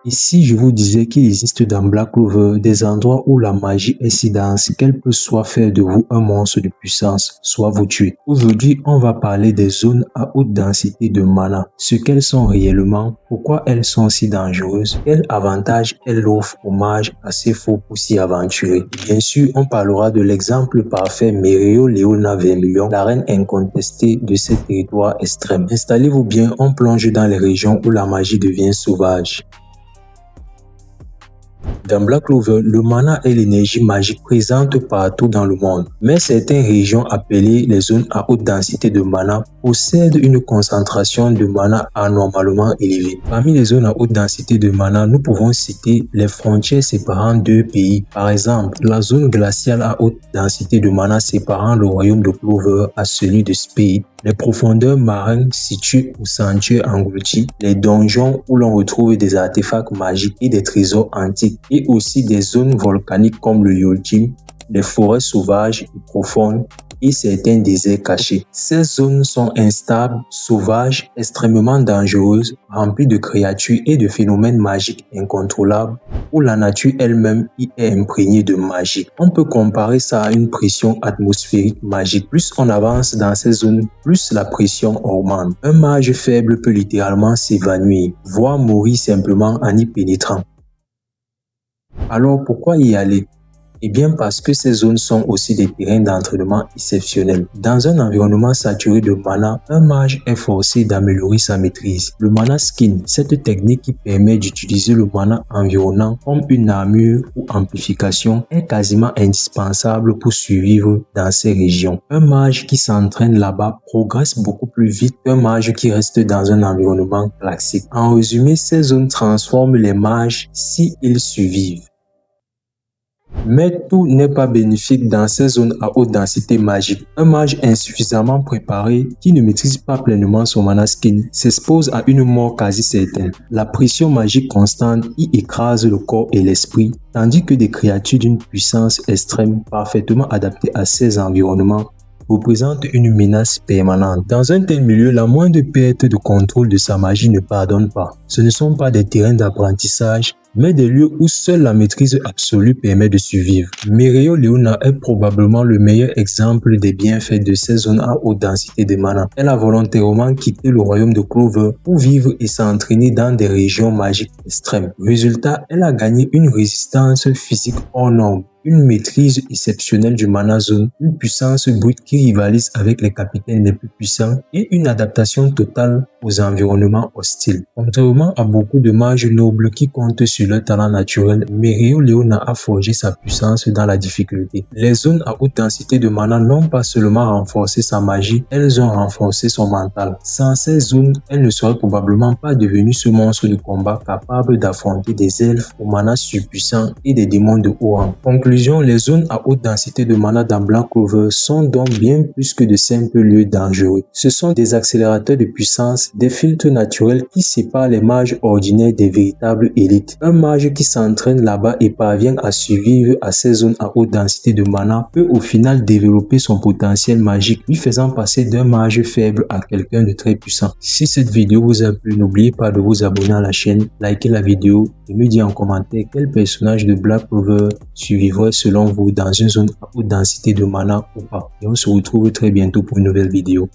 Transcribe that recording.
Et si je vous disais qu'il existe dans Black Clover des endroits où la magie est si dense qu'elle peut soit faire de vous un monstre de puissance, soit vous tuer. Aujourd'hui, on va parler des zones à haute densité de mana, ce qu'elles sont réellement, pourquoi elles sont si dangereuses, quels avantages elles offrent aux mages assez faux pour s'y aventurer. Bien sûr, on parlera de l'exemple parfait Mereoleona Vermilion, la reine incontestée de ces territoires extrêmes. Installez-vous bien, on plonge dans les régions où la magie devient sauvage. Dans Black Clover, le mana est l'énergie magique présente partout dans le monde, mais certaines régions appelées les zones à haute densité de mana possèdent une concentration de mana anormalement élevée. Parmi les zones à haute densité de mana, nous pouvons citer les frontières séparant deux pays. Par exemple, la zone glaciale à haute densité de mana séparant le royaume de Clover à celui de Spade, les profondeurs marines situées au sanctuaire englouti, les donjons où l'on retrouve des artefacts magiques et des trésors antiques, et aussi des zones volcaniques comme le Yoljim, les forêts sauvages et profondes et certains déserts cachés. Ces zones sont instables, sauvages, extrêmement dangereuses, remplies de créatures et de phénomènes magiques incontrôlables, où la nature elle-même y est imprégnée de magie. On peut comparer ça à une pression atmosphérique magique. Plus on avance dans ces zones, plus la pression augmente. Un mage faible peut littéralement s'évanouir, voire mourir simplement en y pénétrant. Alors pourquoi y aller? Eh bien parce que ces zones sont aussi des terrains d'entraînement exceptionnels. Dans un environnement saturé de mana, un mage est forcé d'améliorer sa maîtrise. Le mana skin, cette technique qui permet d'utiliser le mana environnant comme une armure ou amplification, est quasiment indispensable pour survivre dans ces régions. Un mage qui s'entraîne là-bas progresse beaucoup plus vite qu'un mage qui reste dans un environnement classique. En résumé, ces zones transforment les mages si ils survivent. Mais tout n'est pas bénéfique dans ces zones à haute densité magique. Un mage insuffisamment préparé qui ne maîtrise pas pleinement son mana skin s'expose à une mort quasi certaine. La pression magique constante y écrase le corps et l'esprit, tandis que des créatures d'une puissance extrême parfaitement adaptées à ces environnements représente une menace permanente. Dans un tel milieu, la moindre perte de contrôle de sa magie ne pardonne pas. Ce ne sont pas des terrains d'apprentissage, mais des lieux où seule la maîtrise absolue permet de survivre. Mereoleona est probablement le meilleur exemple des bienfaits de ces zones à haute densité de mana. Elle a volontairement quitté le royaume de Clover pour vivre et s'entraîner dans des régions magiques extrêmes. Résultat, elle a gagné une résistance physique hors norme, une maîtrise exceptionnelle du mana zone, une puissance brute qui rivalise avec les capitaines les plus puissants et une adaptation totale aux environnements hostiles. Contrairement à beaucoup de mages nobles qui comptent sur leur talent naturel, Mereoleona a forgé sa puissance dans la difficulté. Les zones à haute densité de mana n'ont pas seulement renforcé sa magie, elles ont renforcé son mental. Sans ces zones, elle ne serait probablement pas devenue ce monstre de combat capable d'affronter des elfes au mana surpuissant et des démons de haut rang. Conclusion, les zones à haute densité de mana dans Black Clover sont donc bien plus que de simples lieux dangereux. Ce sont des accélérateurs de puissance, des filtres naturels qui séparent les mages ordinaires des véritables élites. Un mage qui s'entraîne là-bas et parvient à survivre à ces zones à haute densité de mana peut au final développer son potentiel magique, lui faisant passer d'un mage faible à quelqu'un de très puissant. Si cette vidéo vous a plu, n'oubliez pas de vous abonner à la chaîne, liker la vidéo et me dire en commentaire quel personnage de Black Clover survivrait selon vous dans une zone à haute densité de mana ou pas. Et on se retrouve très bientôt pour une nouvelle vidéo.